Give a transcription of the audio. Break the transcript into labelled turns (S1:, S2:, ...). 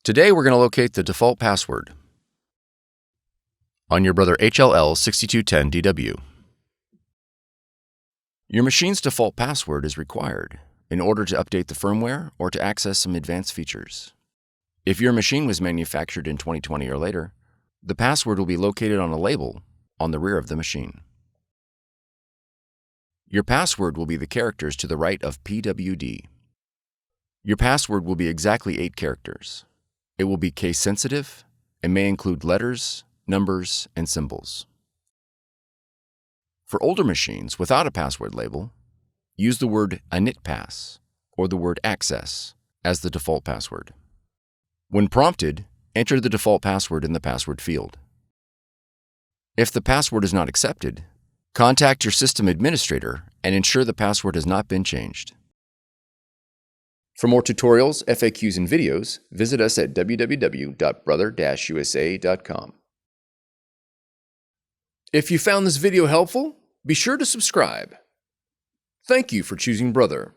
S1: Today we're going to locate the default password on your Brother HL-L6210DW. Your machine's default password is required in order to update the firmware or to access some advanced features. If your machine was manufactured in 2020 or later, the password will be located on a label on the rear of the machine. Your password will be the characters to the right of PWD. Your password will be exactly 8 characters. It will be case-sensitive and may include letters, numbers, and symbols. For older machines without a password label, use the word initpass or the word access as the default password. When prompted, enter the default password in the password field. If the password is not accepted, contact your system administrator and ensure the password has not been changed. For more tutorials, FAQs, and videos, visit us at www.brother-usa.com. If you found this video helpful, be sure to subscribe. Thank you for choosing Brother.